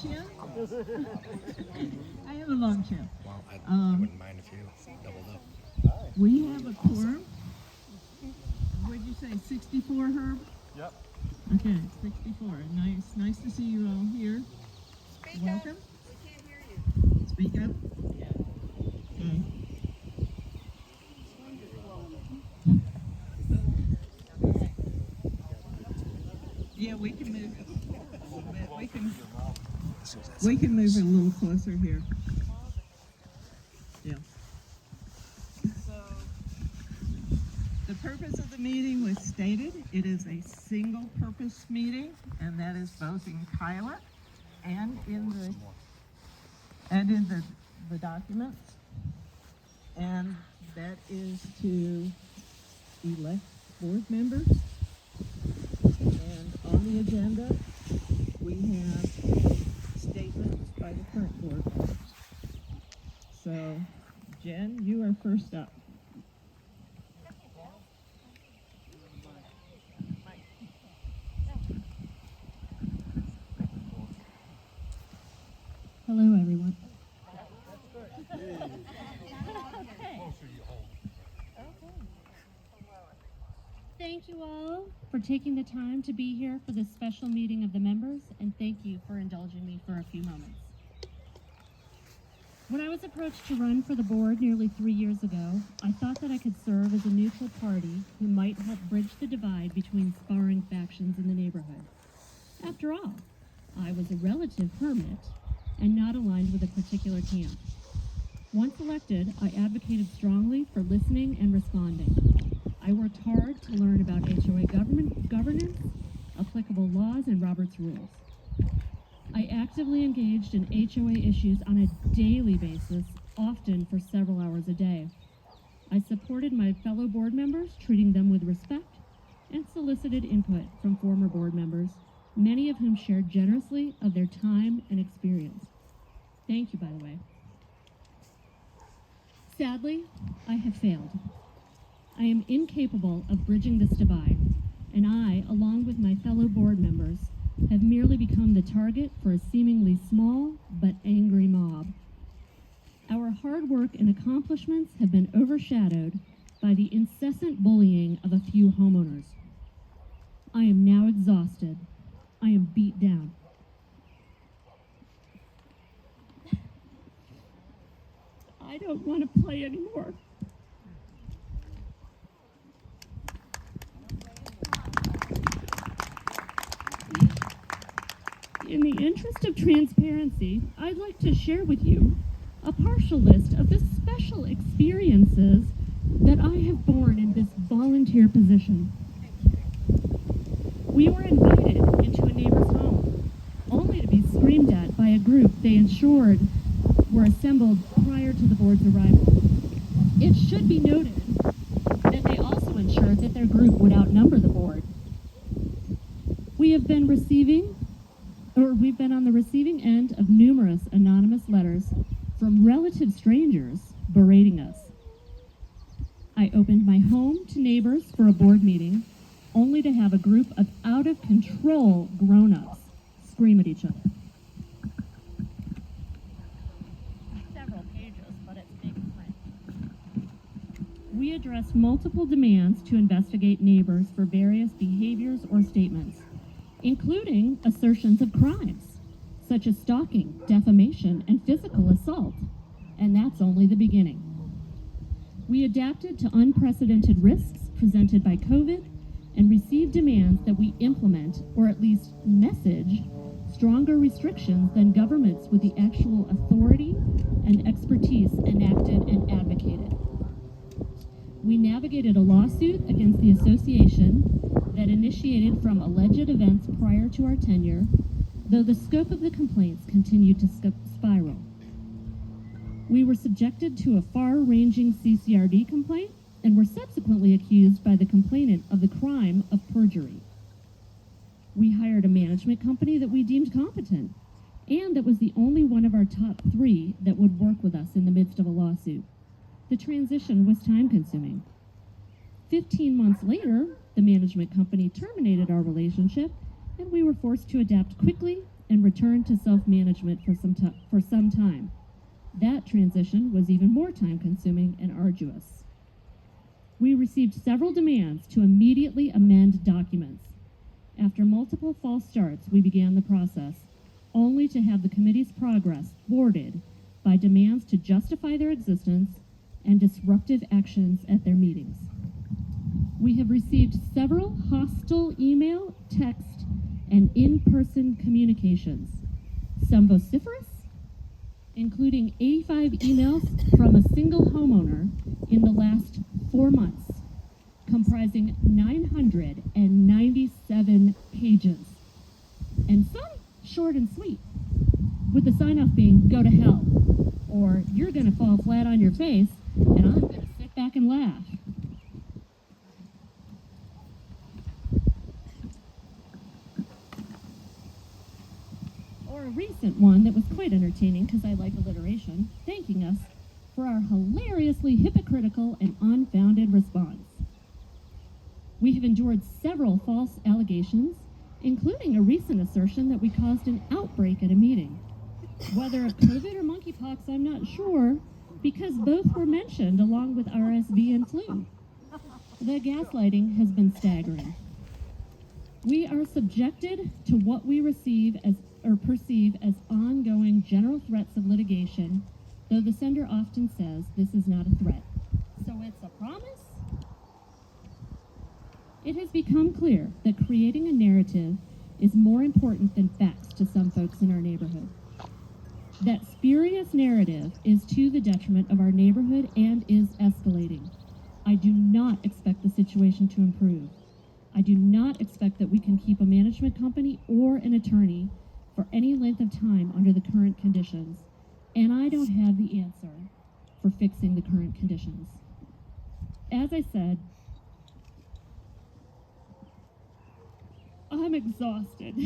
chin? I have a long chin. Well, I wouldn't mind if you doubled up. We have a quorum. What'd you say, 64, Herb? Yep. Okay, 64. Nice to see you all here. Speak Welcome. up. We can't hear you. Speak up. Okay. Yeah, we can move it a little bit. We can move it a little closer here. Yeah. So, the purpose of the meeting was stated. It is a single purpose meeting, and that is both in Kyla and in the documents. And that is to elect board members. And on the agenda, we have statements by the current board members. So, Jen, you are first up. Hello, everyone. Thank you all for taking the time to be here for this special meeting of the members, and thank you for indulging me for a few moments. When I was approached to run for the board nearly 3 years ago, I thought that I could serve as a neutral party who might help bridge the divide between sparring factions in the neighborhood. After all, I was a relative hermit and not aligned with a particular camp. Once elected, I advocated strongly for listening and responding. I worked hard to learn about HOA governance, applicable laws, and Robert's rules. I actively engaged in HOA issues on a daily basis, often for several hours a day. I supported my fellow board members, treating them with respect, and solicited input from former board members, many of whom shared generously of their time and experience. Thank you, by the way. Sadly, I have failed. I am incapable of bridging this divide, and I, along with my fellow board members, have merely become the target for a seemingly small but angry mob. Our hard work and accomplishments have been overshadowed by the incessant bullying of a few homeowners. I am now exhausted. I am beat down. I don't want to play anymore. In the interest of transparency, I'd like to share with you a partial list of the special experiences that I have borne in this volunteer position. We were invited into a neighbor's home, only to be screamed at by a group they ensured were assembled prior to the board's arrival. It should be noted that they also ensured that their group would outnumber the board. We've been on the receiving end of numerous anonymous letters from relative strangers berating us. I opened my home to neighbors for a board meeting, only to have a group of out-of-control grown-ups scream at each other. Several pages, but it's big print. We addressed multiple demands to investigate neighbors for various behaviors or statements, including assertions of crimes, such as stalking, defamation, and physical assault. And that's only the beginning. We adapted to unprecedented risks presented by COVID and received demands that we implement, or at least message, stronger restrictions than governments with the actual authority and expertise enacted and advocated. We navigated a lawsuit against the association that initiated from alleged events prior to our tenure, though the scope of the complaints continued to spiral. We were subjected to a far-ranging CCRD complaint and were subsequently accused by the complainant of the crime of perjury. We hired a management company that we deemed competent, and that was the only one of our top 3 that would work with us in the midst of a lawsuit. The transition was time-consuming. 15 months later, the management company terminated our relationship, and we were forced to adapt quickly and returned to self-management for some time. That transition was even more time-consuming and arduous. We received several demands to immediately amend documents. After multiple false starts, we began the process, only to have the committee's progress thwarted by demands to justify their existence and disruptive actions at their meetings. We have received several hostile email, text, and in-person communications, some vociferous, including 85 emails from a single homeowner in the last 4 months, comprising 997 pages, and some short and sweet, with the sign-off being, "Go to hell," or "You're gonna fall flat on your face, and I'm gonna sit back and laugh." Or a recent one that was quite entertaining, because I like alliteration, thanking us for our hilariously hypocritical and unfounded response. We have endured several false allegations, including a recent assertion that we caused an outbreak at a meeting. Whether of COVID or monkeypox, I'm not sure, because both were mentioned along with RSV and flu. The gaslighting has been staggering. We are subjected to what we perceive as ongoing general threats of litigation, though the sender often says this is not a threat. So it's a promise? It has become clear that creating a narrative is more important than facts to some folks in our neighborhood. That spurious narrative is to the detriment of our neighborhood and is escalating. I do not expect the situation to improve. I do not expect that we can keep a management company or an attorney for any length of time under the current conditions, and I don't have the answer for fixing the current conditions. As I said, I'm exhausted.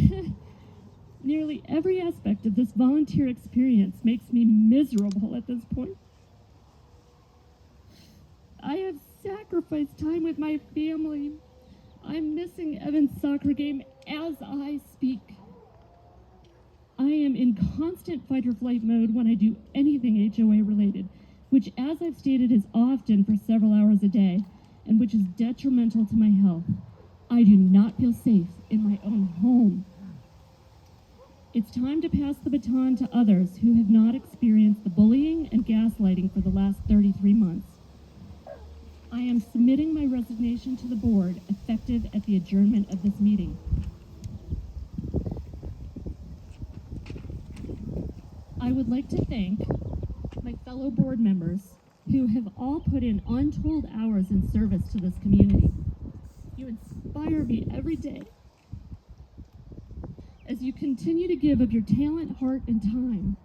Nearly every aspect of this volunteer experience makes me miserable at this point. I have sacrificed time with my family. I'm missing Evan's soccer game as I speak. I am in constant fight or flight mode when I do anything HOA related, which, as I've stated, is often for several hours a day, and which is detrimental to my health. I do not feel safe in my own home. It's time to pass the baton to others who have not experienced the bullying and gaslighting for the last 33 months. I am submitting my resignation to the board effective at the adjournment of this meeting. I would like to thank my fellow board members who have all put in untold hours in service to this community. You inspire me every day as you continue to give of your talent, heart, and time.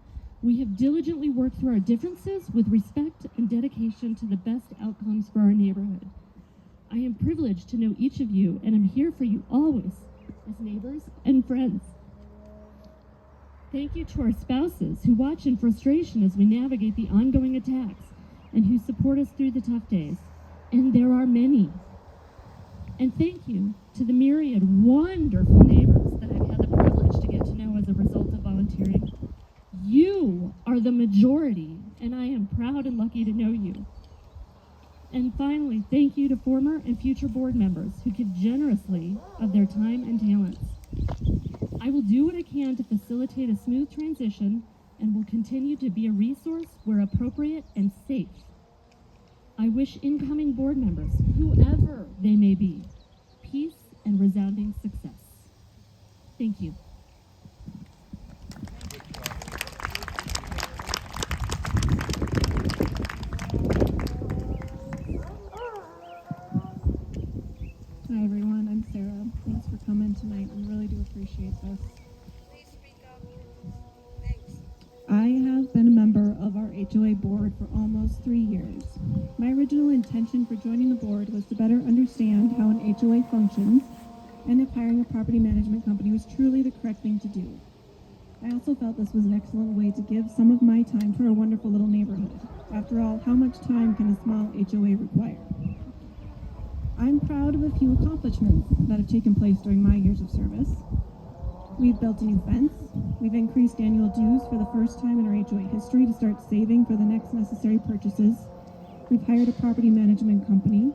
We have diligently worked through our differences with respect and dedication to the best outcomes for our neighborhood. I am privileged to know each of you, and I'm here for you always as neighbors and friends. Thank you to our spouses who watch in frustration as we navigate the ongoing attacks and who support us through the tough days. And there are many. And thank you to the myriad wonderful neighbors that I've had the privilege to get to know as a result of volunteering. You are the majority, and I am proud and lucky to know you. And finally, thank you to former and future board members who give generously of their time and talents. I will do what I can to facilitate a smooth transition and will continue to be a resource where appropriate and safe. I wish incoming board members, whoever they may be, peace and resounding success. Thank you. Hi everyone, I'm Sarah. Thanks for coming tonight. We really do appreciate this. Please speak up. Thanks. I have been a member of our HOA board for almost 3 years. My original intention for joining the board was to better understand how an HOA functions and if hiring a property management company was truly the correct thing to do. I also felt this was an excellent way to give some of my time to our wonderful little neighborhood. After all, how much time can a small HOA require? I'm proud of a few accomplishments that have taken place during my years of service. We've built a new fence. We've increased annual dues for the first time in our HOA history to start saving for the next necessary purchases. We've hired a property management company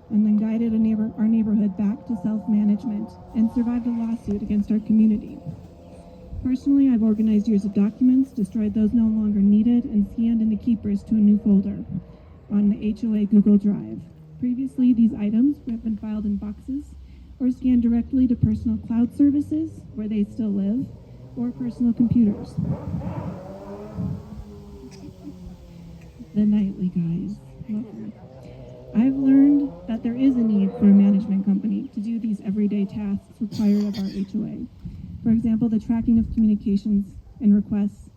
and then guided our neighborhood back to self-management and survived a lawsuit against our community. Personally, I've organized years of documents, destroyed those no longer needed, and scanned into keepers to a new folder on the HOA Google Drive. Previously, these items have been filed in boxes or scanned directly to personal cloud services where they still live, or personal computers. The nightly guys. Welcome. I've learned that there is a need for a management company to do these everyday tasks required of our HOA. For example, the tracking of communications and requests,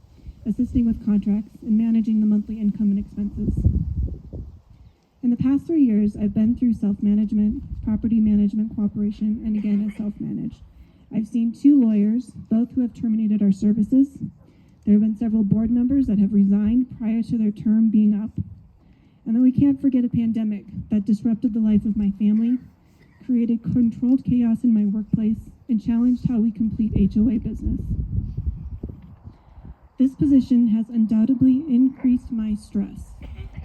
assisting with contracts, and managing the monthly income and expenses. In the past 3 years, I've been through self-management, property management cooperation, and again as self-managed. I've seen 2 lawyers, both who have terminated our services. There have been several board members that have resigned prior to their term being up. And then we can't forget a pandemic that disrupted the life of my family, created controlled chaos in my workplace, and challenged how we complete HOA business. This position has undoubtedly increased my stress.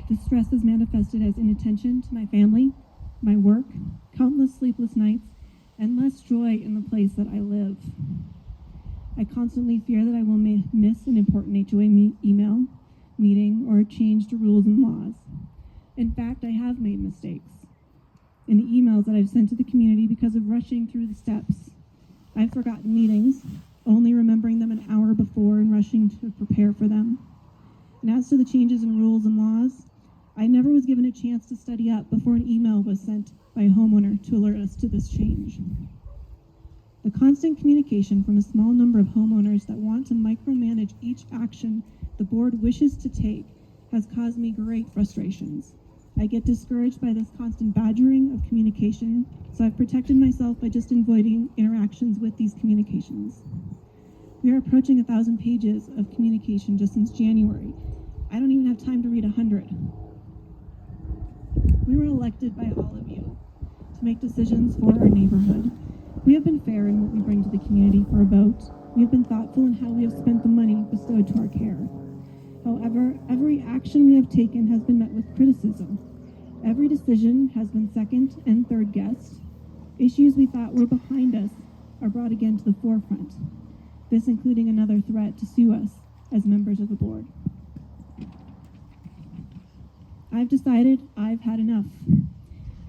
This stress is manifested as inattention to my family, my work, countless sleepless nights, and less joy in the place that I live. I constantly fear that I will miss an important HOA email, meeting, or change to rules and laws. In fact, I have made mistakes in the emails that I've sent to the community because of rushing through the steps. I've forgotten meetings, only remembering them an hour before and rushing to prepare for them. And as to the changes in rules and laws, I never was given a chance to study up before an email was sent by a homeowner to alert us to this change. The constant communication from a small number of homeowners that want to micromanage each action the board wishes to take has caused me great frustrations. I get discouraged by this constant badgering of communication, so I've protected myself by just avoiding interactions with these communications. We are approaching 1,000 pages of communication just since January. I don't even have time to read 100. We were elected by all of you to make decisions for our neighborhood. We have been fair in what we bring to the community for a vote. We have been thoughtful in how we have spent the money bestowed to our care. However, every action we have taken has been met with criticism. Every decision has been second and third guessed. Issues we thought were behind us are brought again to the forefront. This including another threat to sue us as members of the board. I've decided I've had enough.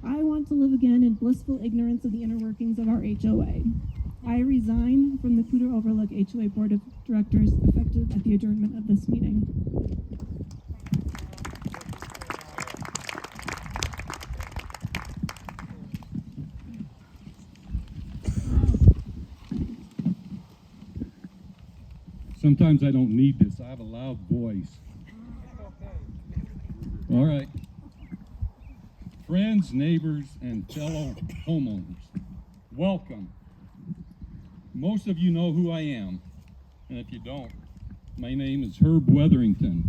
I want to live again in blissful ignorance of the inner workings of our HOA. I resign from the Poudre Overlook HOA Board of Directors effective at the adjournment of this meeting. Sometimes I don't need this. I have a loud voice. All right. Friends, neighbors, and fellow homeowners, welcome. Most of you know who I am, and if you don't, my name is Herb Weatherington.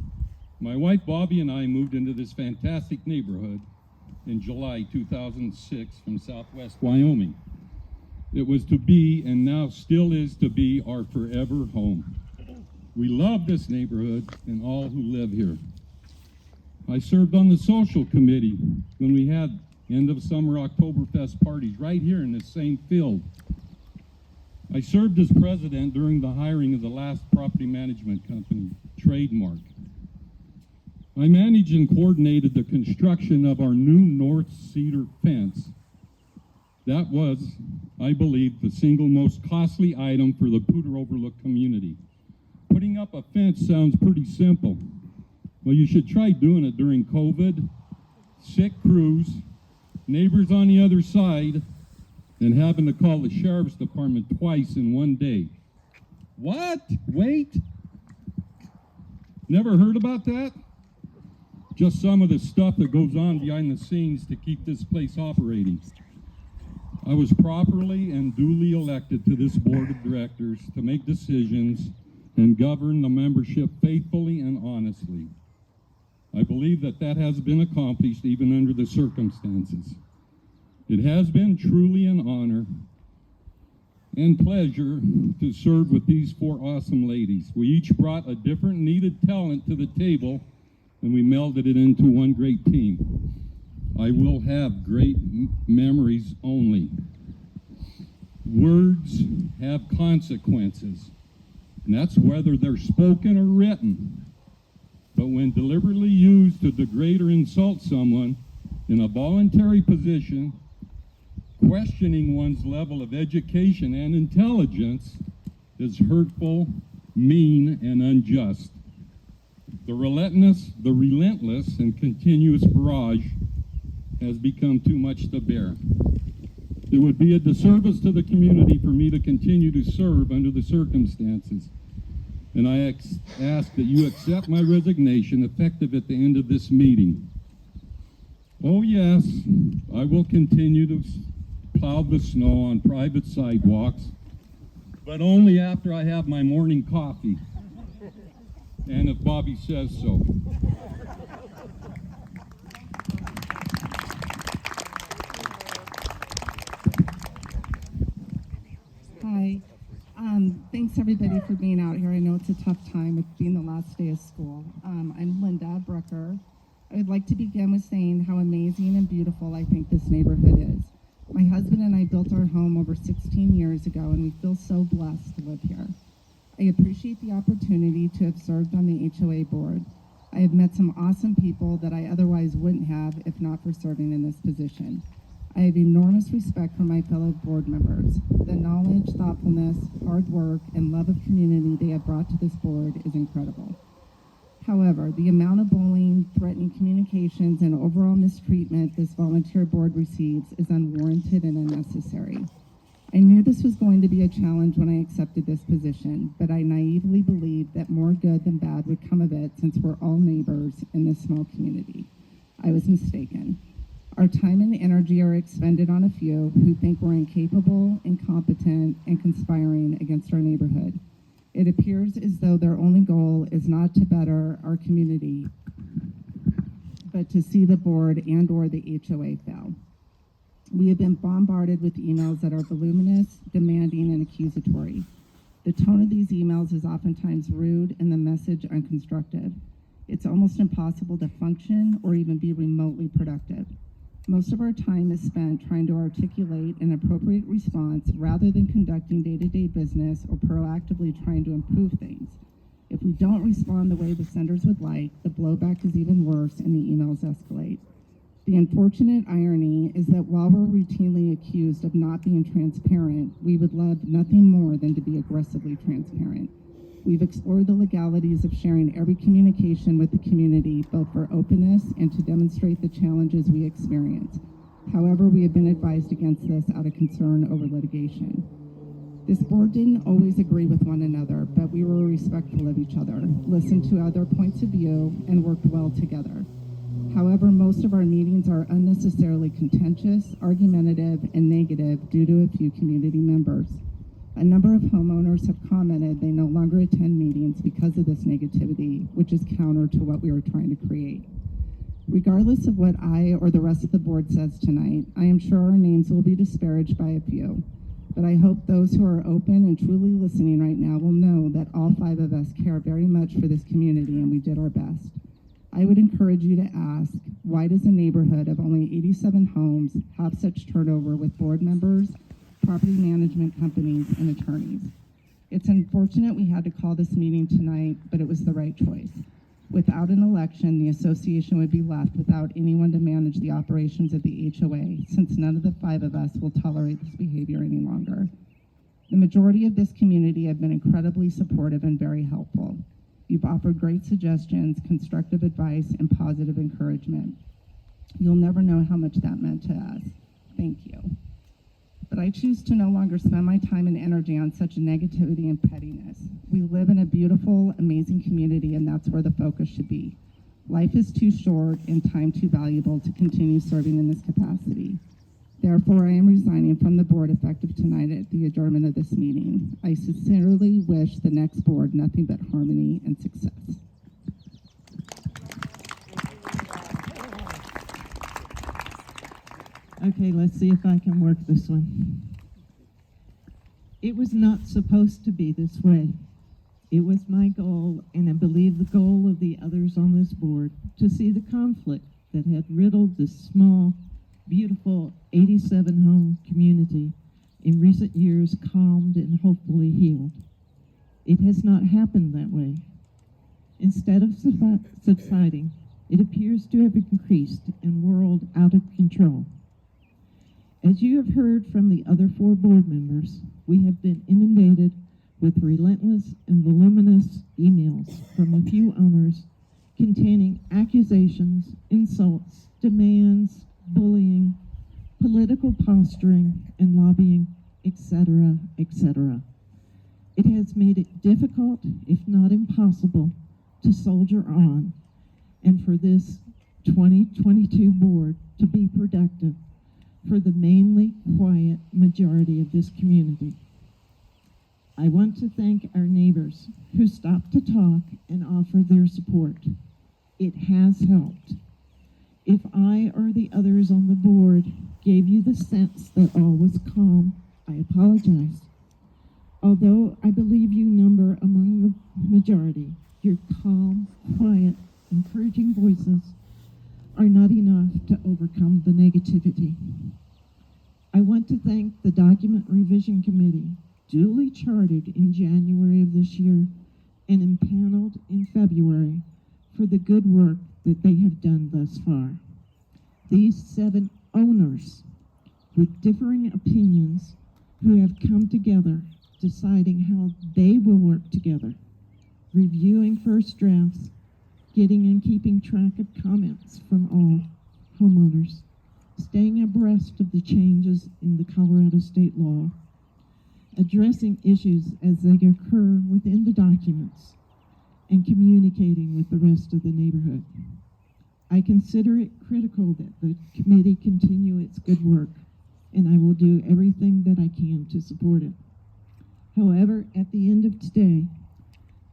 My wife Bobby and I moved into this fantastic neighborhood in July 2006 from Southwest Wyoming. It was to be, and now still is to be, our forever home. We love this neighborhood and all who live here. I served on the social committee when we had end of summer Oktoberfest parties right here in this same field. I served as president during the hiring of the last property management company, Trademark. I managed and coordinated the construction of our new north cedar fence. That was, I believe, the single most costly item for the Poudre Overlook community. Putting up a fence sounds pretty simple. Well, you should try doing it during COVID, sick crews, neighbors on the other side, and having to call the sheriff's department twice in one day. What? Wait? Never heard about that? Just some of the stuff that goes on behind the scenes to keep this place operating. I was properly and duly elected to this board of directors to make decisions and govern the membership faithfully and honestly. I believe that has been accomplished even under the circumstances. It has been truly an honor, and pleasure to serve with these four awesome ladies. We each brought a different needed talent to the table, and we melded it into one great team. I will have great memories only. Words have consequences, and that's whether they're spoken or written. But when deliberately used to degrade or insult someone in a voluntary position, questioning one's level of education and intelligence is hurtful, mean, and unjust. The relentless and continuous barrage has become too much to bear. It would be a disservice to the community for me to continue to serve under the circumstances, and I ask that you accept my resignation effective at the end of this meeting. Oh yes, I will continue to plow the snow on private sidewalks, but only after I have my morning coffee, and if Bobby says so. Hi. Thanks everybody for being out here. I know it's a tough time with being the last day of school. I'm Linda Brucker. I would like to begin with saying how amazing and beautiful I think this neighborhood is. My husband and I built our home over 16 years ago, and we feel so blessed to live here. I appreciate the opportunity to have served on the HOA board. I have met some awesome people that I otherwise wouldn't have if not for serving in this position. I have enormous respect for my fellow board members. The knowledge, thoughtfulness, hard work, and love of community they have brought to this board is incredible. However, the amount of bullying, threatening communications, and overall mistreatment this volunteer board receives is unwarranted and unnecessary. I knew this was going to be a challenge when I accepted this position, but I naively believed that more good than bad would come of it since we're all neighbors in this small community. I was mistaken. Our time and energy are expended on a few who think we're incapable, incompetent, and conspiring against our neighborhood. It appears as though their only goal is not to better our community, but to see the board and/or the HOA fail. We have been bombarded with emails that are voluminous, demanding, and accusatory. The tone of these emails is oftentimes rude and the message unconstructive. It's almost impossible to function or even be remotely productive. Most of our time is spent trying to articulate an appropriate response rather than conducting day-to-day business or proactively trying to improve things. If we don't respond the way the senders would like, the blowback is even worse and the emails escalate. The unfortunate irony is that while we're routinely accused of not being transparent, we would love nothing more than to be aggressively transparent. We've explored the legalities of sharing every communication with the community, both for openness and to demonstrate the challenges we experience. However, we have been advised against this out of concern over litigation. This board didn't always agree with one another, but we were respectful of each other, listened to other points of view, and worked well together. However, most of our meetings are unnecessarily contentious, argumentative, and negative due to a few community members. A number of homeowners have commented they no longer attend meetings because of this negativity, which is counter to what we are trying to create. Regardless of what I or the rest of the board says tonight, I am sure our names will be disparaged by a few. But I hope those who are open and truly listening right now will know that all five of us care very much for this community and we did our best. I would encourage you to ask, why does a neighborhood of only 87 homes have such turnover with board members, property management companies, and attorneys? It's unfortunate we had to call this meeting tonight, but it was the right choice. Without an election, the association would be left without anyone to manage the operations of the HOA, since none of the five of us will tolerate this behavior any longer. The majority of this community have been incredibly supportive and very helpful. You've offered great suggestions, constructive advice, and positive encouragement. You'll never know how much that meant to us. Thank you. But I choose to no longer spend my time and energy on such negativity and pettiness. We live in a beautiful, amazing community, and that's where the focus should be. Life is too short and time too valuable to continue serving in this capacity. Therefore, I am resigning from the board effective tonight at the adjournment of this meeting. I sincerely wish the next board nothing but harmony and success. Okay, let's see if I can work this one. It was not supposed to be this way. It was my goal, and I believe the goal of the others on this board, to see the conflict that had riddled this small, beautiful 87-home community in recent years calmed and hopefully healed. It has not happened that way. Instead of subsiding, it appears to have increased and whirled out of control. As you have heard from the other 4 board members, we have been inundated with relentless and voluminous emails from a few owners containing accusations, insults, demands, bullying, political posturing, and lobbying, etc., etc. It has made it difficult, if not impossible, to soldier on, and for this 2022 board to be productive for the mainly quiet majority of this community. I want to thank our neighbors who stopped to talk and offer their support. It has helped. If I or the others on the board gave you the sense that all was calm, I apologize. Although I believe you number among the majority, your calm, quiet, encouraging voices are not enough to overcome the negativity. I want to thank the Document Revision Committee, duly chartered in January of this year and impaneled in February, for the good work that they have done thus far. These 7 owners with differing opinions who have come together, deciding how they will work together, reviewing first drafts, getting and keeping track of comments from all homeowners, staying abreast of the changes in the Colorado state law, addressing issues as they occur within the documents, and communicating with the rest of the neighborhood. I consider it critical that the committee continue its good work, and I will do everything that I can to support it. However, at the end of today,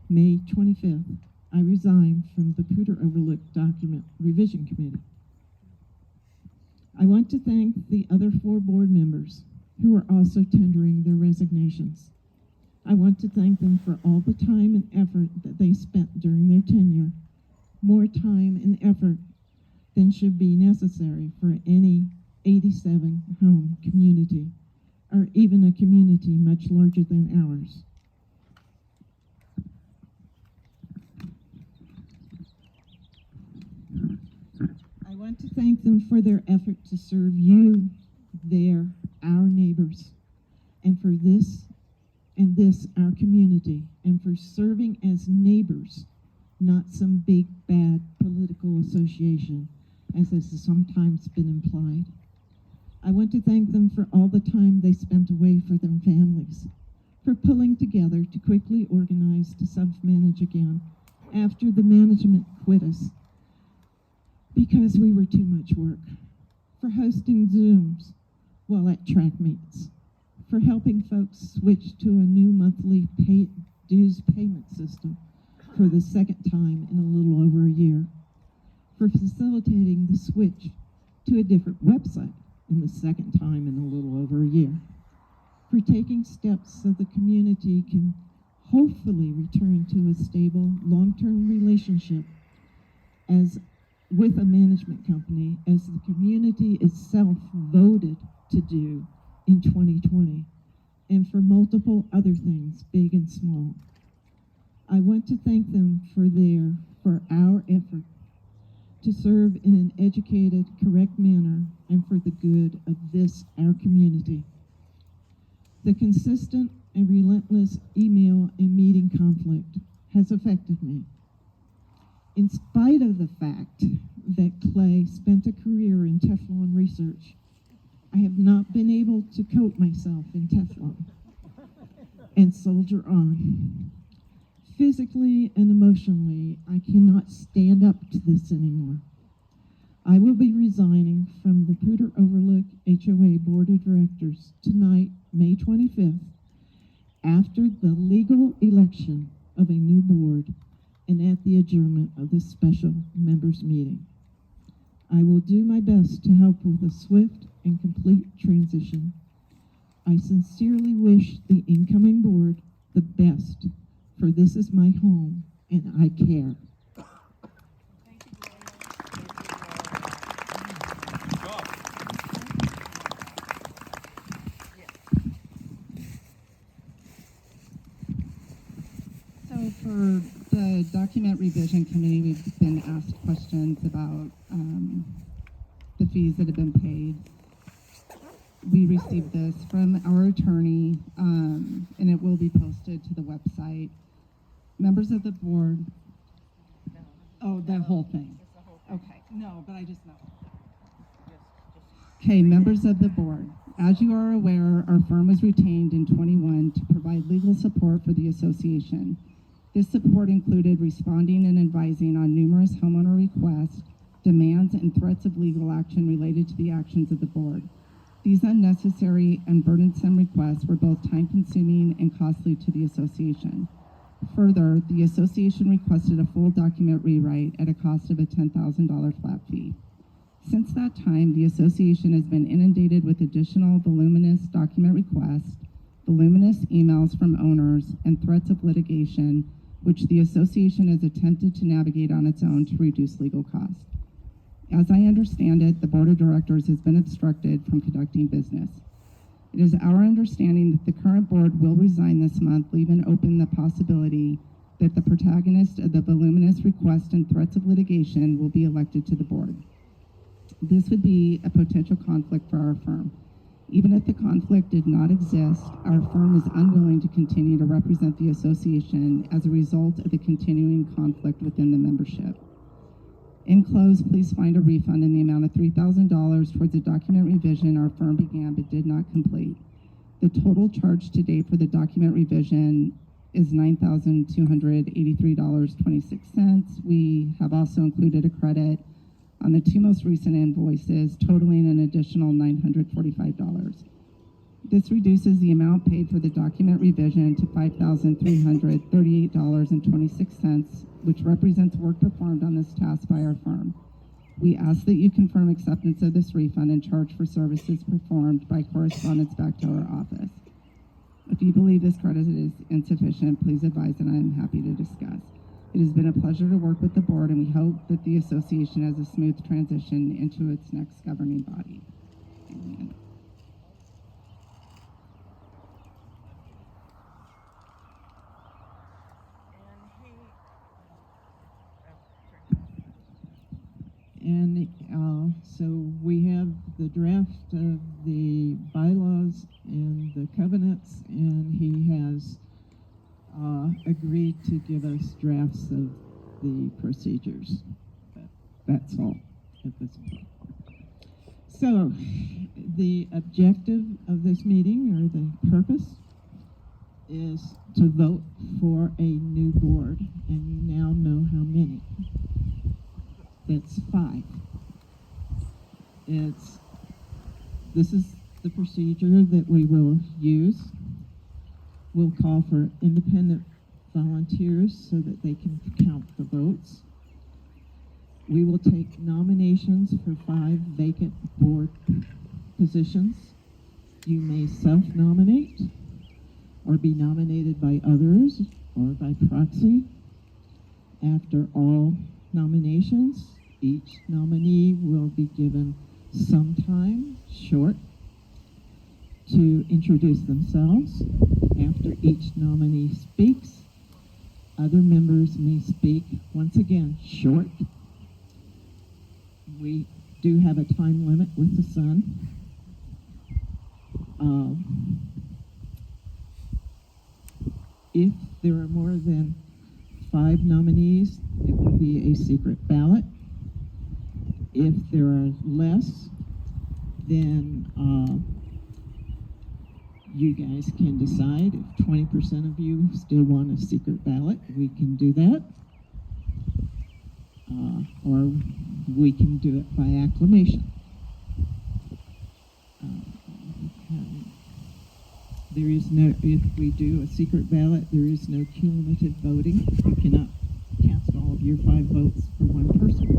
May 25th, I resign from the Poudre Overlook Document Revision Committee. I want to thank the other 4 board members who are also tendering their resignations. I want to thank them for all the time and effort that they spent during their tenure, more time and effort than should be necessary for any 87-home community, or even a community much larger than ours. I want to thank them for their effort to serve you, our neighbors, and for this, our community, and for serving as neighbors, not some big, bad political association, as has sometimes been implied. I want to thank them for all the time they spent away from their families, for pulling together to quickly organize to self-manage again after the management quit us because we were too much work, for hosting Zooms while at track meets, for helping folks switch to a new monthly dues payment system for the 2nd time in a little over a year, for facilitating the switch to a different website in the 2nd time in a little over a year, for taking steps so the community can hopefully return to a stable, long-term relationship with a management company, as the community itself voted to do in 2020, and for multiple other things, big and small. I want to thank them for our effort to serve in an educated, correct manner, and for the good of our community. The consistent and relentless email and meeting conflict has affected me. In spite of the fact that Clay spent a career in Teflon research, I have not been able to coat myself in Teflon and soldier on. Physically and emotionally, I cannot stand up to this anymore. I will be resigning from the Poudre Overlook HOA Board of Directors tonight, May 25th, after the legal election of a new board and at the adjournment of this special members meeting. I will do my best to help with a swift and complete transition. I sincerely wish the incoming board the best, for this is my home and I care. So for the document revision committee, we've been asked questions about the fees that have been paid. We received this from our attorney, and it will be posted to the website. Members of the board. Oh, the whole thing. Okay, no, but I just know. Okay, members of the board. As you are aware, our firm was retained in 21 to provide legal support for the association. This support included responding and advising on numerous homeowner requests, demands, and threats of legal action related to the actions of the board. These unnecessary and burdensome requests were both time-consuming and costly to the association. Further, the association requested a full document rewrite at a cost of a $10,000 flat fee. Since that time, the association has been inundated with additional voluminous document requests, voluminous emails from owners, and threats of litigation, which the association has attempted to navigate on its own to reduce legal costs. As I understand it, the board of directors has been obstructed from conducting business. It is our understanding that the current board will resign this month, leaving open the possibility that the protagonist of the voluminous requests and threats of litigation will be elected to the board. This would be a potential conflict for our firm. Even if the conflict did not exist, our firm is unwilling to continue to represent the association as a result of the continuing conflict within the membership. In close, please find a refund in the amount of $3,000 towards a document revision our firm began but did not complete. The total charge to date for the document revision is $9,283.26. We have also included a credit on the two most recent invoices, totaling an additional $945. This reduces the amount paid for the document revision to $5,338.26, which represents work performed on this task by our firm. We ask that you confirm acceptance of this refund and charge for services performed by correspondence back to our office. If you believe this credit is insufficient, please advise and I am happy to discuss. It has been a pleasure to work with the board, and we hope that the association has a smooth transition into its next governing body. Amen. And so we have the draft of the bylaws and the covenants, and he has agreed to give us drafts of the procedures. That's all at this point. So the objective of this meeting, or the purpose, is to vote for a new board, and you now know how many. It's 5. This is the procedure that we will use. We'll call for independent volunteers so that they can count the votes. We will take nominations for 5 vacant board positions. You may self-nominate or be nominated by others or by proxy. After all nominations, each nominee will be given some time, short, to introduce themselves. After each nominee speaks, other members may speak, once again, short. We do have a time limit with the sun. If there are more than 5 nominees, it will be a secret ballot. If there are less, then you guys can decide. If 20% of you still want a secret ballot, we can do that. Or we can do it by acclamation. There is no, if we do a secret ballot, there is no cumulative voting. You cannot cast all of your 5 votes for one person.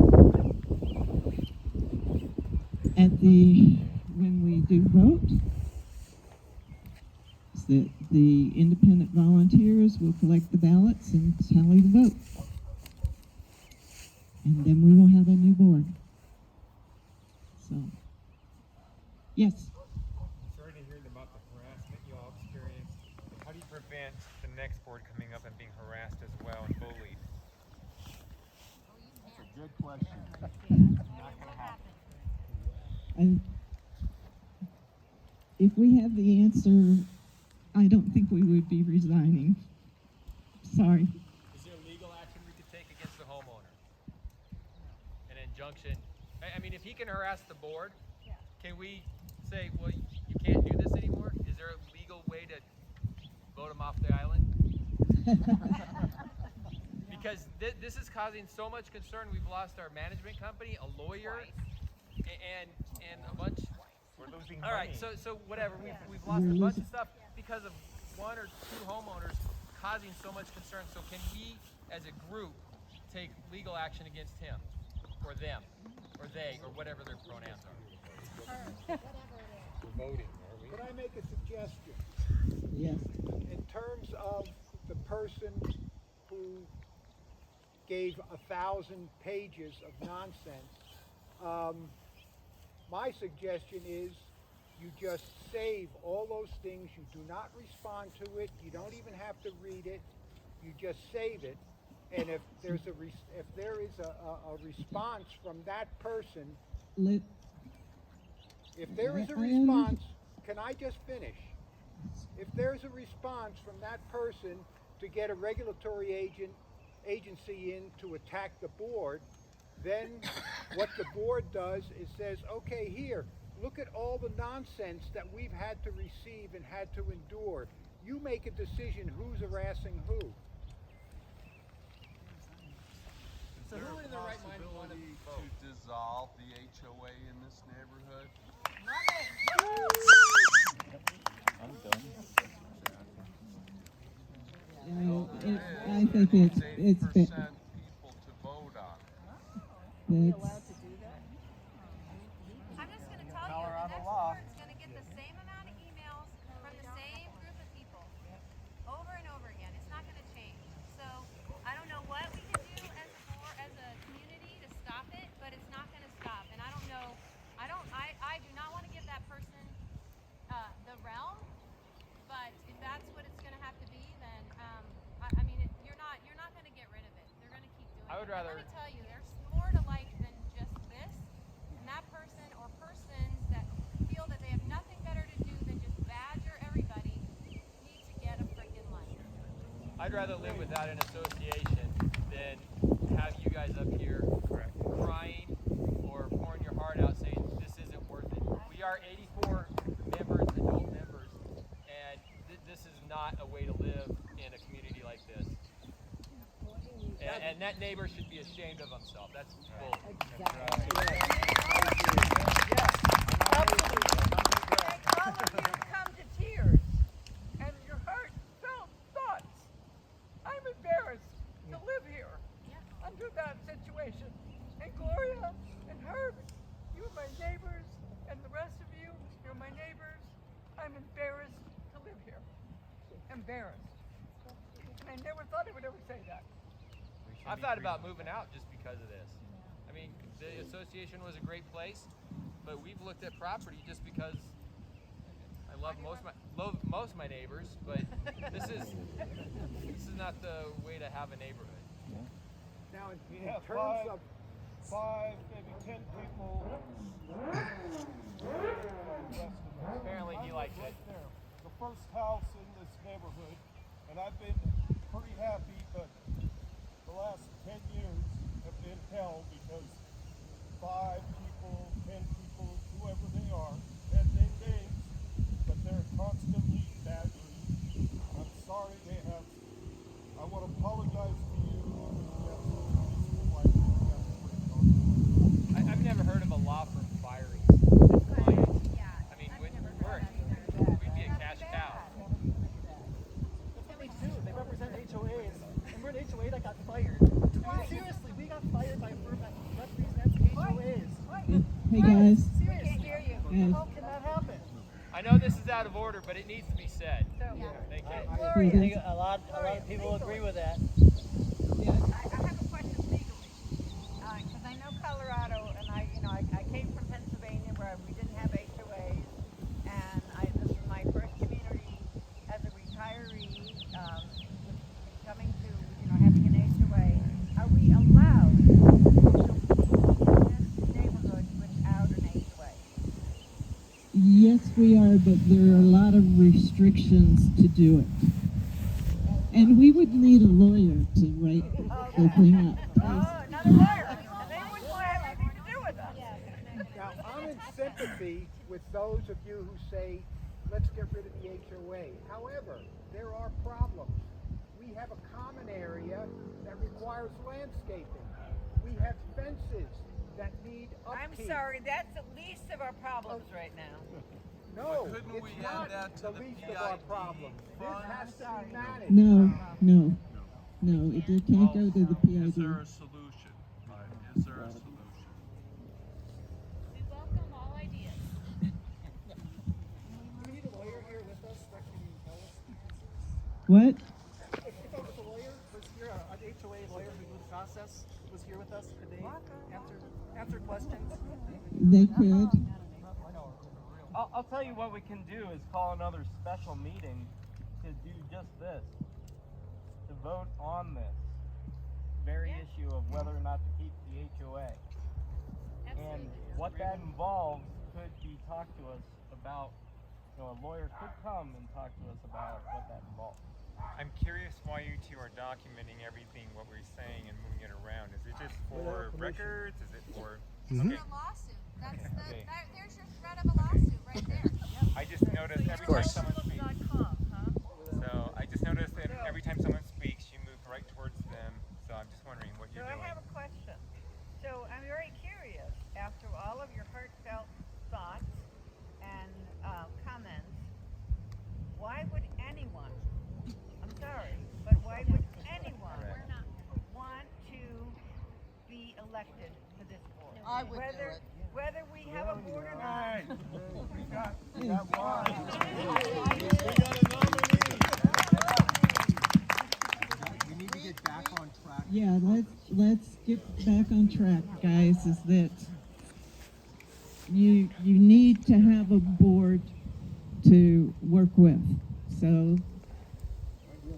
When we do vote, is that the independent volunteers will collect the ballots and tally the vote. And then we will have a new board. So, yes. Sorry to hear about the harassment you all experienced. How do you prevent the next board coming up and being harassed as well and bullied? That's a good question. Not gonna happen. And if we have the answer, I don't think we would be resigning. Sorry. Is there legal action we could take against the homeowner? An injunction? I mean, if he can harass the board, can we say, well, you can't do this anymore? Is there a legal way to vote him off the island? Because this is causing so much concern. We've lost our management company, a lawyer, and a bunch. We're losing All right, money. so whatever. We've lost a bunch of stuff because of one or two homeowners causing so much concern. So can we, as a group, take legal action against him, or them, or they, or whatever their pronouns are? We're voting, are we? Could I make a suggestion? Yes. In terms of the person who gave 1,000 pages of nonsense, my suggestion is you just save all those things. You do not respond to it. You don't even have to read it. You just save it. And if there is a response from that person, if there is a response, can I just finish? If there's a response from that person to get a regulatory agency in to attack the board, then what the board does is says, okay, here, look at all the nonsense that we've had to receive and had to endure. You make a decision who's harassing who. So who in their right mind would want to vote? To dissolve the HOA in this neighborhood? I'm done. I think it's been. 8% people to vote on. It's, I'm just gonna tell you, the next board's gonna get the same amount of emails from the same group of people over and over again. It's not gonna change. So I don't know what we can do as a board, as a community to stop it, but it's not gonna stop. And I don't know, I do not wanna give that person the realm, but if that's what it's gonna have to be, then I mean, you're not gonna get rid of it. They're gonna keep doing it. I would And rather- let me tell you, there's more to life than just this. And that person or persons that feel that they have nothing better to do than just badger everybody need to get a freaking life. I'd rather live without an association than have you guys up here crying or pouring your heart out saying this isn't worth it. We are 84 members, adult members, and this is not a way to live in a community like this. And that neighbor should be ashamed of himself. That's bull. All of you come to tears and your heartfelt thoughts. I'm embarrassed to live here under that situation. And Gloria and Herb, you are my neighbors, and the rest of you, you're my neighbors. I'm embarrassed to live here. Embarrassed. And I never thought I would ever say that. I've thought about moving out just because of this. I mean, the association was a great place, but we've looked at property just because I love most of my neighbors, but this is not the way to have a neighborhood. Now, in Yeah, terms of five, maybe 10 people. Apparently he likes it. Right there, the first house in this neighborhood, and I've been pretty happy, but the last 10 years have been hell because 5 people, 10 people, whoever they are, have their names, but they're constantly badgering. I'm sorry they have. I want to apologize to you. I've never heard of a law firm firing its clients. I mean, we'd be a cash cow. That's what they do. They represent HOAs. And we're an HOA that got fired. I mean, seriously, we got fired by a firm that represents HOAs. hey guys, Seriously. guys, How can that happen? I know this is out of order, but it needs to be said. Thank you. Gloria. I think a lot of people agree with that. I have a question legally, because I know Colorado, and I came from Pennsylvania where we didn't have HOAs, and this is my first community as a retiree, coming to having an HOA. Are we allowed to in this neighborhood without an HOA? Yes, we are, but there are a lot of restrictions to do it. And we would need a lawyer to write the thing up. Oh, another lawyer, and they wouldn't want to have anything to do with us. Now, I'm in sympathy with those of you who say, let's get rid of the HOA. However, there are problems. We have a common area that requires landscaping. We have fences that need upkeep. I'm sorry, that's the least of our problems right now. No, But couldn't it's we not add that to the the least of our PID problems. This has to be managed. No, it can't go to the PID. Is there a solution? Is there a solution? We welcome all ideas. Do we need a lawyer here with us that can tell us the answers? What? If a lawyer was here, an HOA lawyer who knew the process was here with us, could they answer questions? They could. I'll tell you what we can do is call another special meeting to do just this, to vote on this very issue of whether or not to keep the HOA. And what that involves could be talked to us about, a lawyer could come and talk to us about what that involves. I'm curious why you two are documenting everything, what we're saying, and moving it around. Is it just for records? Is it for... For a lawsuit. There's your threat of a lawsuit right there. I just noticed every time someone speaks. So I just noticed that every time someone speaks, you move right towards them. So I'm just wondering what you're So doing. I have a question. So I'm very curious, after all of your heartfelt thoughts and comments, why would anyone, I'm sorry, but why would anyone want to be elected to this board? I would do it. Whether we have a board or not. We got one. We need to get back on track. Yeah, let's get back on track, guys, is that you need to have a board to work with. So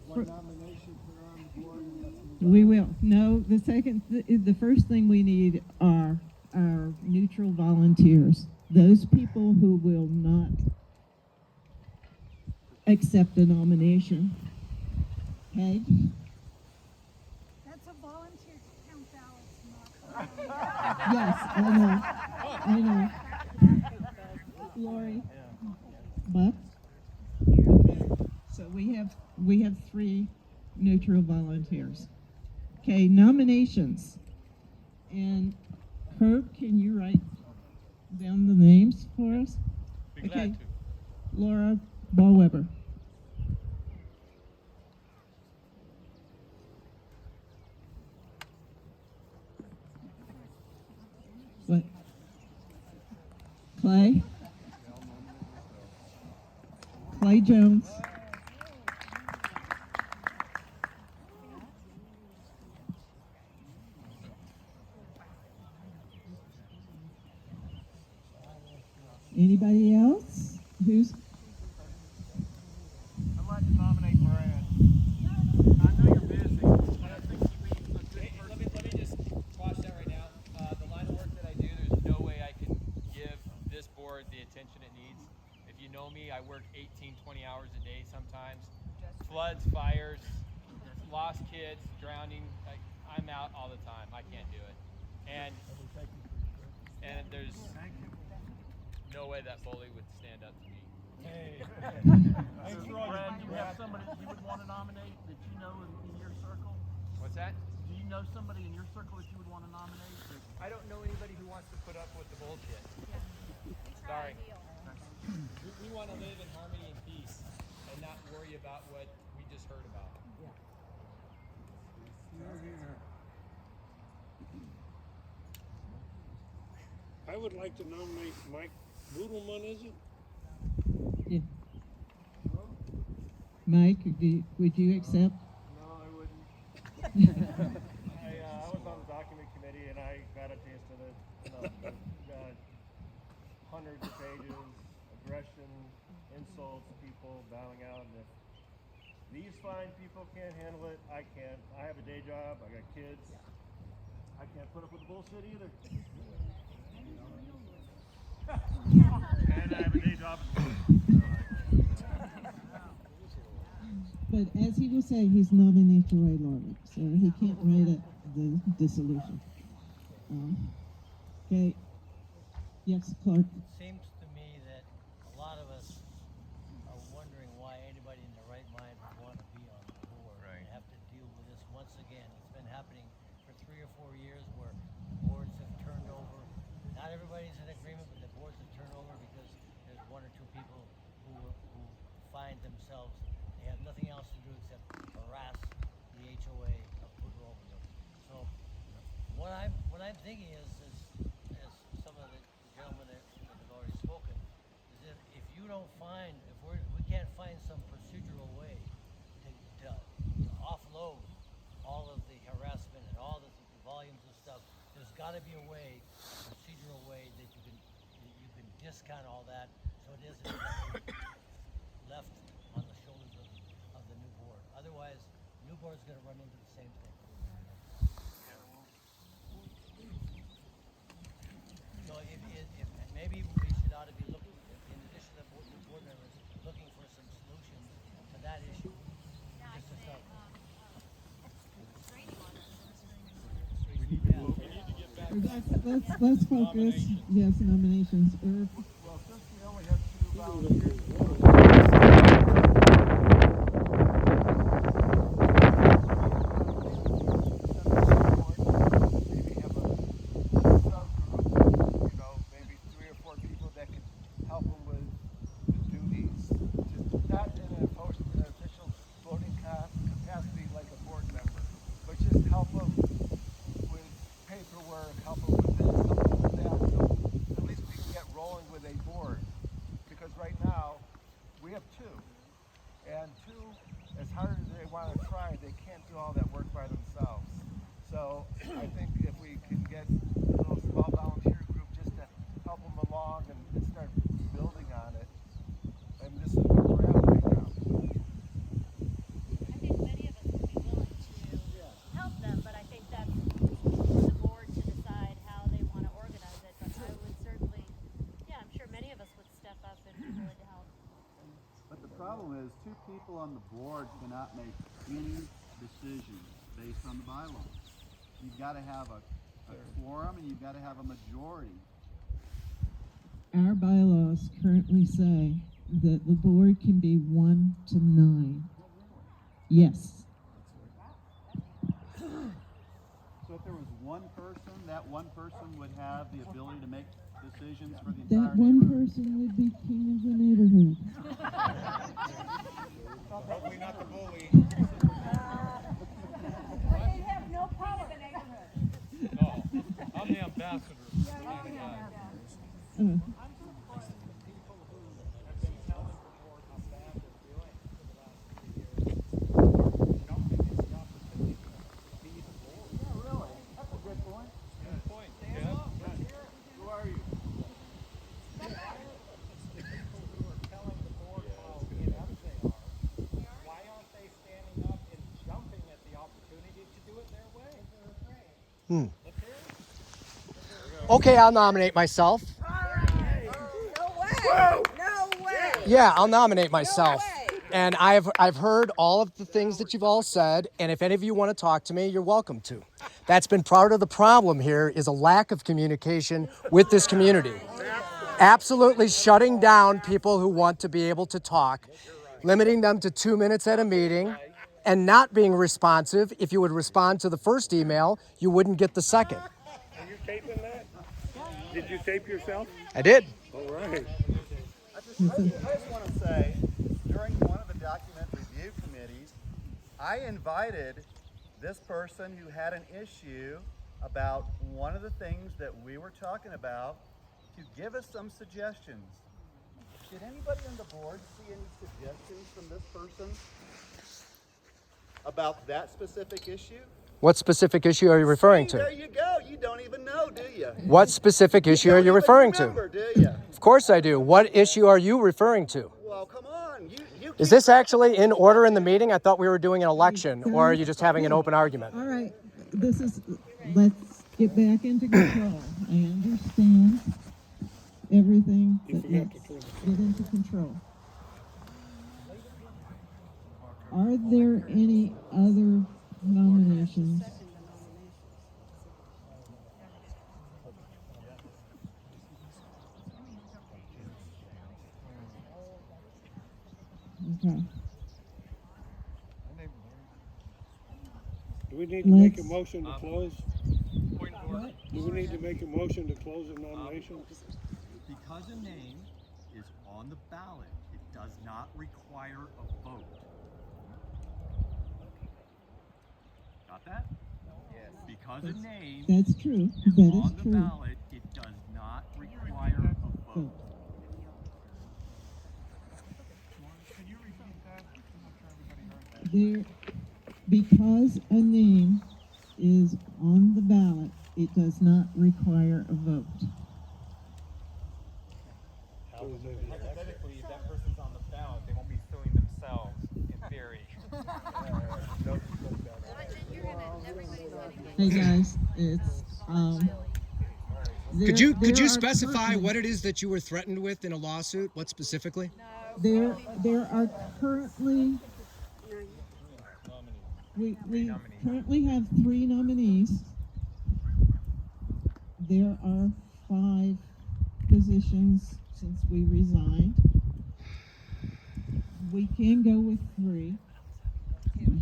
One nomination for on the board. we will. No, the first thing we need are our neutral volunteers. Those people who will not accept a nomination. Okay? That's a volunteer to count ballots, not. Yes, I know. Lori? Buck? Okay. So we have 3 neutral volunteers. Okay, nominations. And Herb, can you write down the names for us? Be glad to. Laura Ballweber. What? Clay? Clay Jones. Anybody else? Who's? I'd like to nominate Brad. I know you're busy, but I think he'd be a good person. Let me just watch that right now. The line of work that I do, there's no way I can give this board the attention it needs. If you know me, I work 18, 20 hours a day sometimes. Floods, fires, lost kids, drowning. I'm out all the time. I can't do it. And there's no way that bully would stand up to me. Hey, Brad, do you have somebody that you would want to nominate that you know in your circle? What's that? Do you know somebody in your circle that you would want to nominate? I don't know anybody who wants to put up with the bullshit. Sorry. We want to live in harmony and peace and not worry about what we just heard about. I would like to nominate Mike Boodleman, is it? Yeah. Mike, would you accept? No, I wouldn't. I was on the document committee and I got a taste of it. Got hundreds of pages, aggression, insults, people bowing out. And if these fine people can't handle it, I can't. I have a day job, I got kids. I can't put up with the bullshit either. And I have a day job as well. But as he was saying, he's not an HOA lawyer, so he can't write the dissolution. Okay. Yes, Clark. It seems to me that a lot of us are wondering why anybody in their right mind would want to be on the board and have to deal with this once again. It's been happening for 3 or 4 years where boards have turned over. Not everybody's in agreement, but the boards have turned over because there's 1 or 2 people who find themselves, they have nothing else to do except harass the HOA of put over them. So what I'm thinking is as some of the gentlemen that have already spoken, is that if you don't find, if we can't find some procedural way to offload all of the harassment and all the volumes of stuff, there's got to be a way, a procedural way that you can discount all that so it isn't left on the shoulders of the new board. Otherwise, new board's going to run into the same thing. So if maybe we should ought to be looking, in addition to new board members, looking for some solutions to that issue. Just to start. Let's focus. Yes, nominations. Irv. Well, since we only have 2 volunteers, maybe have a subgroup, maybe 3 or 4 people that can help them with the duties, not in an official voting capacity like a board member, but just help them with paperwork, help them with this, help them with that, so at least we can get rolling with a board. Because right now, we have 2. And 2, as hard as they want to try, they can't do all that work by themselves. So I think if we can get a little small volunteer group just to help them along and start building on it, and this is where we're at right now. I think many of us would be willing to help them, but I think that's for the board to decide how they want to organize it. But I would certainly, I'm sure many of us would step up and be willing to help. But the problem is 2 people on the board cannot make any decisions based on the bylaws. You've got to have a quorum and you've got to have a majority. Our bylaws currently say that the board can be 1 to 9. Yes. So if there was one person, that one person would have the ability to make decisions for the entire That one neighborhood. person would be king of the neighborhood. Hopefully not the bully. They have no power in the neighborhood. No, I'm the ambassador. Who are you? Okay, I'll nominate myself. No way! No way! Yeah, I'll nominate myself. And I've heard all of the things that you've all said, and if any of you want to talk to me, you're welcome to. That's been part of the problem here, is a lack of communication with this community. Absolutely shutting down people who want to be able to talk, limiting them to 2 minutes at a meeting, and not being responsive. If you would respond to the first email, you wouldn't get the second. Are you taping that? Did you tape yourself? I did. All right. I just want to say, during one of the document review committees, I invited this person who had an issue about one of the things that we were talking about to give us some suggestions. Did anybody on the board see any suggestions from this person about that specific issue? What specific issue are you referring See, there to? you go. You don't even know, do you? What specific issue are you referring to? Remember, do you? Of course I do. What issue are you referring to? Well, come on. Is this actually in order in the meeting? I thought we were doing an election, or are you just having an open argument? All right, let's get back into control. I understand everything, but let's get into control. Are there any other nominations? Okay. Do we need to make a Let's- motion to close? Do we need to make a motion to close the nomination? Because a name is on the ballot, it does not require a vote. Got that? Yes. Because a name That's true. is That on is the true. ballot, it does not require a vote. Can you repeat that? I'm not sure everybody heard that. There, because a name is on the ballot, it does not require a vote. Hypothetically, if that person's on the ballot, they won't be suing themselves, in theory. Hey guys, it's Could you there are specify currently- what it is that you were threatened with in a lawsuit? What specifically? There are currently we currently have 3 nominees. There are 5 positions since we resigned. We can go with 3.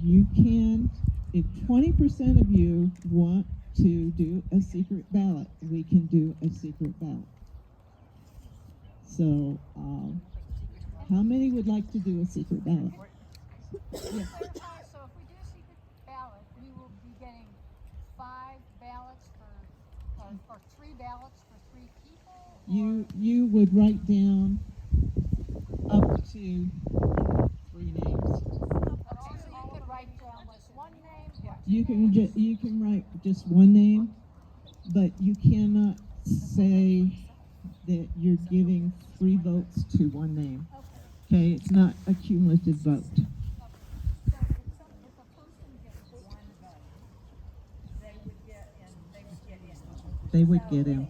You can, if 20% of you want to do a secret ballot, we can do a secret ballot. So, how many would like to do a secret ballot? So if we do a secret ballot, we will be getting 5 ballots or 3 ballots for 3 people? You would write down up to 3 names. So you could write down just one name? You can write just one name, but you cannot say that you're giving 3 votes to one name. Okay, it's not a cumulative vote. They would get in.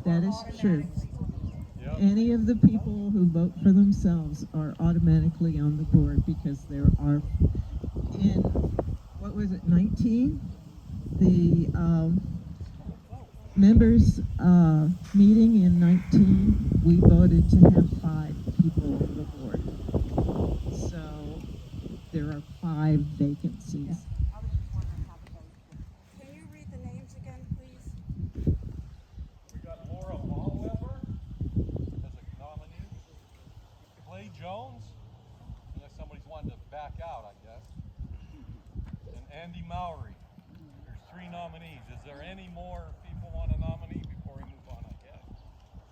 That is true. Any of the people who vote for themselves are automatically on the board because there are, in, what was it, 19? The members meeting in 19, we voted to have 5 people on the board. So there are 5 vacancies. Can you read the names again, please? We got Laura Ballweber as a nominee. Clay Jones, unless somebody's wanting to back out, I guess. And Andy Mowry. There's 3 nominees. Is there any more people want to nominate before we move on, I guess?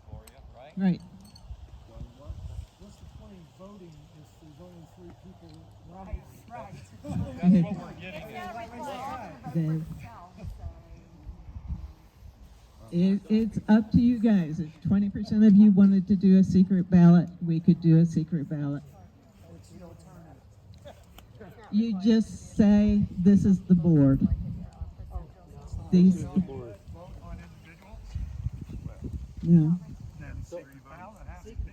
Gloria, right? Right. What's the point of voting if there's only 3 people nominated? Right. That's what we're getting at. It's up to you guys. If 20% of you wanted to do a secret ballot, we could do a secret ballot. You just say, this is the board. These. Vote on individuals? No. Then secret ballot has to be.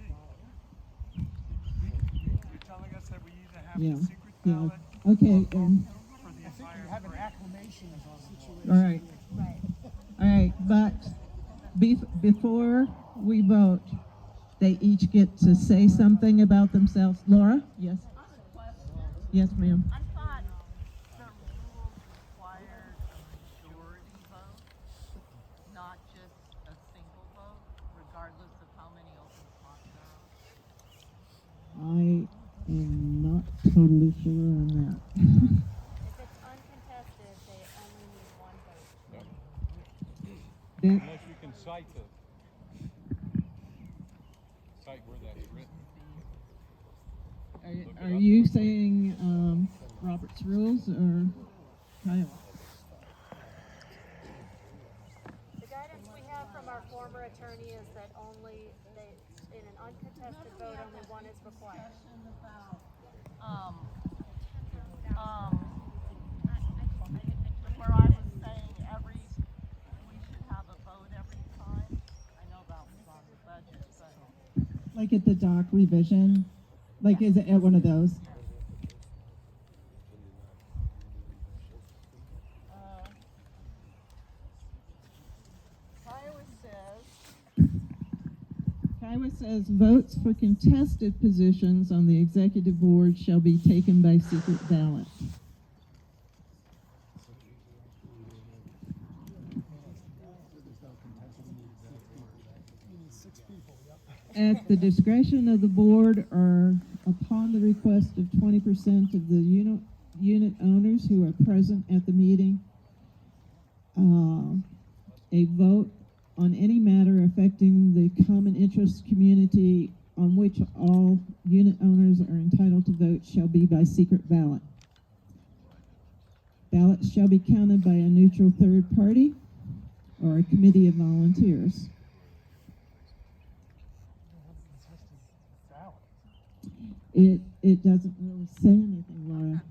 You're telling us that we need to have Yeah. a secret Yeah. ballot? Okay. For the I think entire you have an group? acclamation situation. All right. All right. But before we vote, they each get to say something about themselves. Laura? Yes. Yes, ma'am. I thought the rules required a majority vote, not just a single vote, regardless of how many open spots there are. I am not totally sure on that. If it's uncontested, they only need 1 vote. That- Unless you can cite the Are you saying Robert's rules or Kyle? The guidance we have from our former attorney is that in an uncontested vote, only one is required. Where I was saying we should have a vote every time. I know that was on the budget, but. Like at the doc revision? Like, is it at one of those? Kiowa says votes for contested positions on the executive board shall be taken by secret ballot. At the discretion of the board or upon the request of 20% of the unit owners who are present at the meeting, a vote on any matter affecting the common interest community on which all unit owners are entitled to vote shall be by secret ballot. Ballots shall be counted by a neutral third party or a committee of volunteers. It doesn't really say anything, Laura.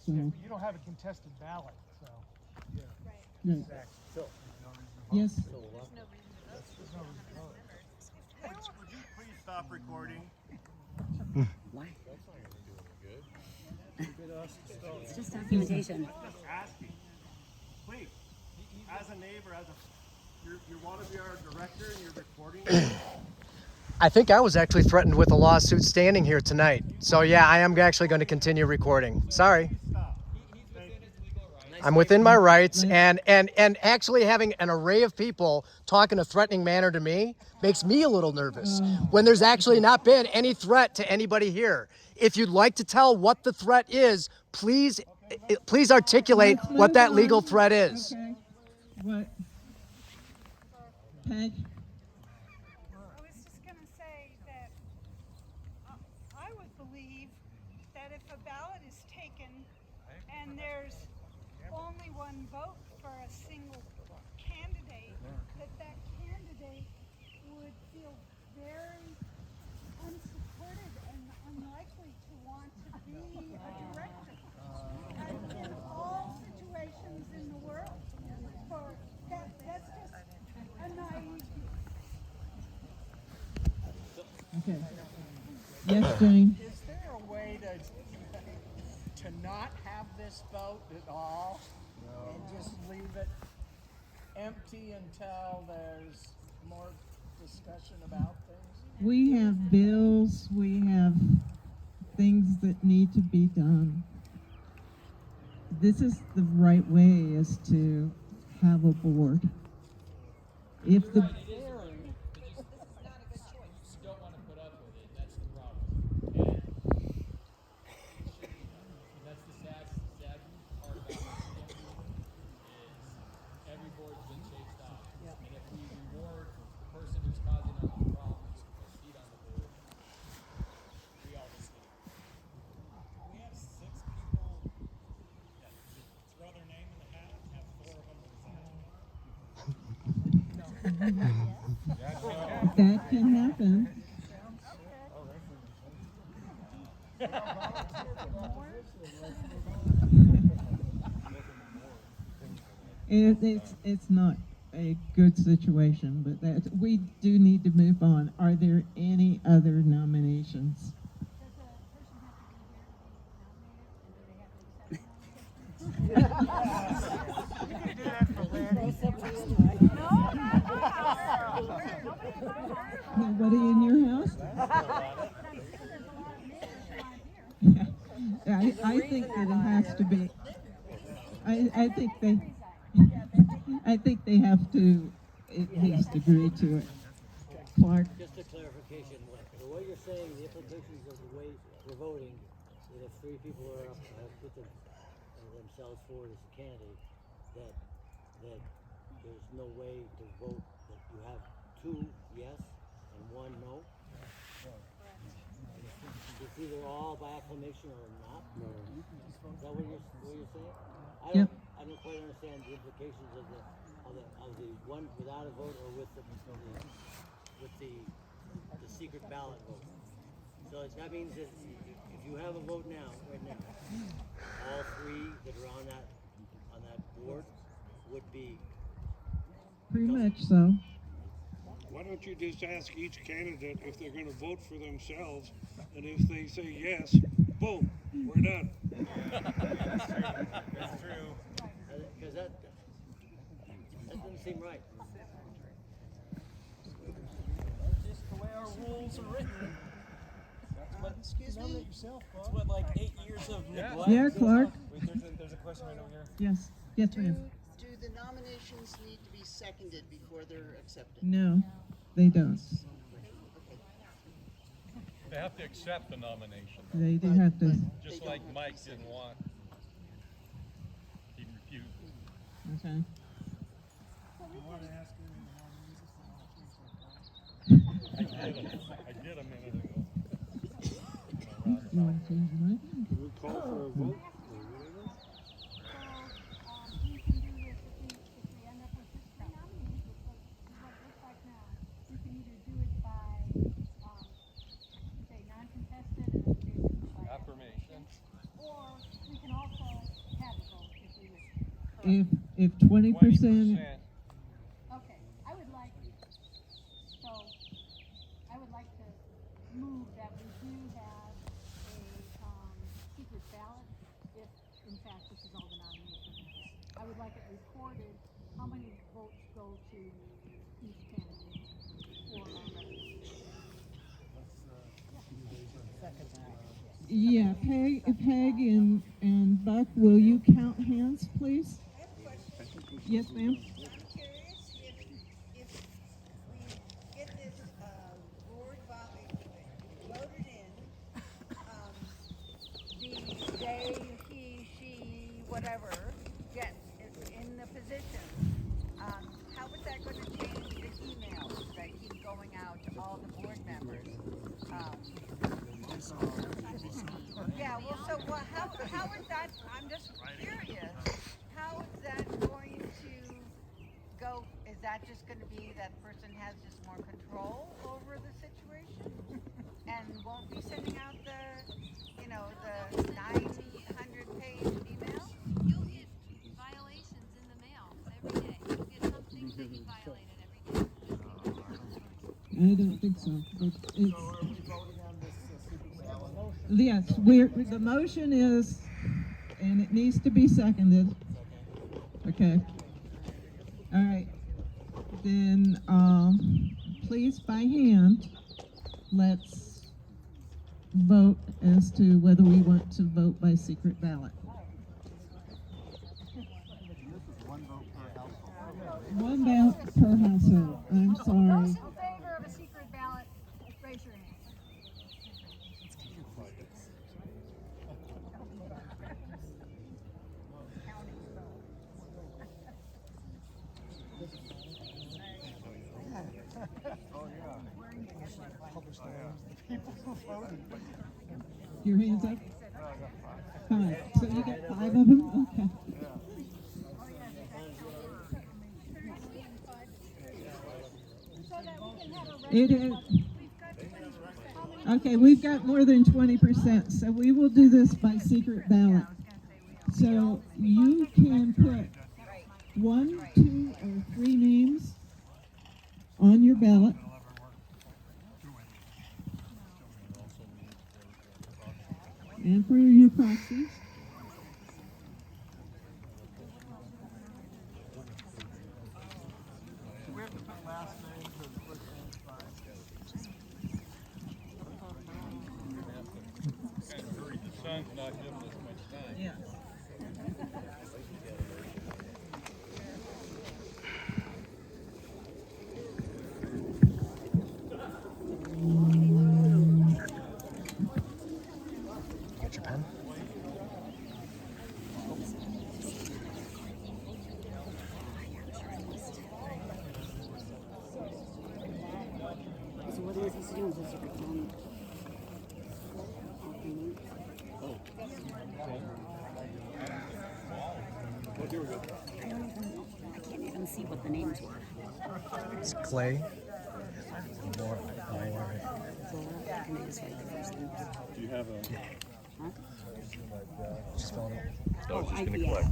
So. You don't have a contested ballot, so. Yeah. Right. Exactly. So. Yes. Would you please stop recording? Why? It's just documentation. Just asking. Please, as a neighbor, you want to be our director and you're recording. I think I was actually threatened with a lawsuit standing here tonight. So yeah, I am actually going to continue recording. Sorry. I'm within my rights, and actually having an array of people talk in a threatening manner to me makes me a little nervous when there's actually not been any threat to anybody here. If you'd like to tell what the threat is, please articulate what that legal threat is. Okay. What? Peg? I was just going to say that I would believe that if a ballot is taken and there's only one vote for a single candidate, that candidate would feel very unsupported and unlikely to want to be a director. And in all situations in the world, that's just a naive view. Okay. Yes, Jane? Is there a way to not have this vote at all? No. And just leave it empty until there's more discussion about things? We have bills, we have things that need to be done. This is the right way, is to have a board. If the that can happen. It's not a good situation, but that we do need to move on. Are there any other nominations? Nobody in your house? I think that it has to be. I think they have to at least agree to it. Clark? Just a clarification, the way you're saying the implications of the way we're voting, that if three people are up, have put themselves forward as a candidate, that there's no way to vote, that you have two yes and one no? It's either all by acclamation or not? No. Is that what you're saying? Yep. I don't quite understand the implications of the one without a vote or with the secret ballot vote. So that means that if you have a vote right now, all three that are on that board would be Pretty much so. Why don't you just ask each candidate if they're gonna vote for themselves, and if they say yes, boom, we're done. That's true. because that doesn't seem right. That's just the way our rules are written. That's what like 8 years of neglect. Yeah, Clark. Wait, there's a question right over here. Yes. Yes, ma'am. Do the nominations need to be seconded before they're accepted? No, they don't. They have to accept the nomination. They do have to. Just like Mike didn't want. He refused. Okay. I did a minute ago. You want to change your mind? Can we call for a vote? Affirmation. Or we can also have a vote if we wish. If 20%. Okay, I would like to move that we do have a secret ballot if in fact this is all the nominations. I would like it recorded how many votes go to each candidate for our representative. Yeah, Peg and Buck, will you count hands, please? Yes, ma'am. I'm curious if we get this board voted in, the day he, she, whatever gets in the position, how is that going to change the emails that keep going out to all the board members? Yeah, well, so how is that, I'm just curious, how is that going to go? Is that just going to be that person has just more control over the situation and won't be sending out the 900-page email? You'll get violations in the mail every day. You'll get something that you violated every day. I don't think so, but it's. So are we voting on this secret ballot motion? Yes, the motion is, and it needs to be seconded. Okay. All right. Then, please by hand, let's vote as to whether we want to vote by secret ballot. One ballot per household. I'm sorry. Those in favor of a secret ballot, raise your hand. Your hands up? 5. So you got 5 of them? Okay. It is. Okay, we've got more than 20%, so we will do this by secret ballot. So you can put 1, 2, or 3 names on your ballot. And for your proxies. We have to put last names or first names fine. Kind of hurry. The sun's not giving us much time. Yes. Get your pen. So what see what the names were. It's Clay. Laura, can I just write the first name? Do you have a? Huh? Just spelling it. Oh, I, yeah. LORA.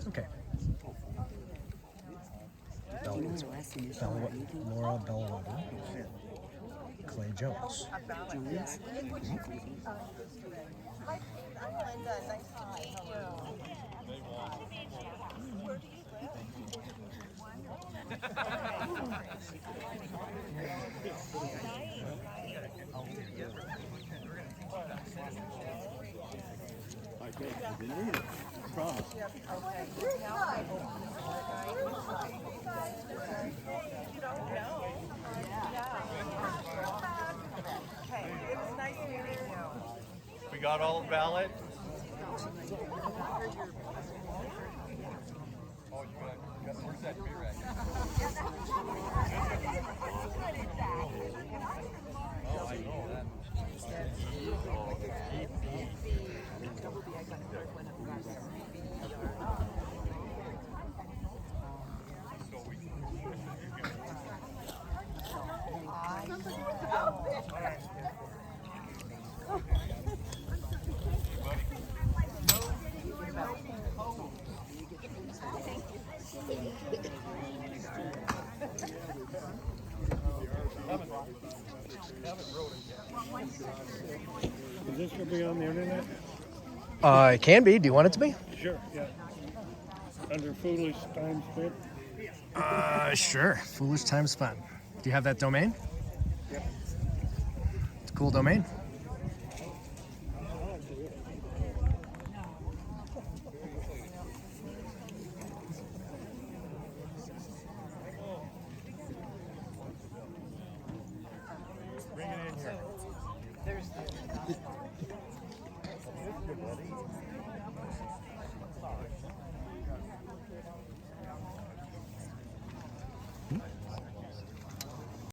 Okay. Laura Bellwether. Clay Jones. Jones. I'm Linda. Nice to meet you. Where do you We got all the ballots? Where's that beer at? Oh, I know that. Is this going to be on the internet? It can be. Do you want it to be? Sure, yeah. Under foolish time spent? Sure. Foolish time spent. Do you have that domain? Yep. It's a cool domain.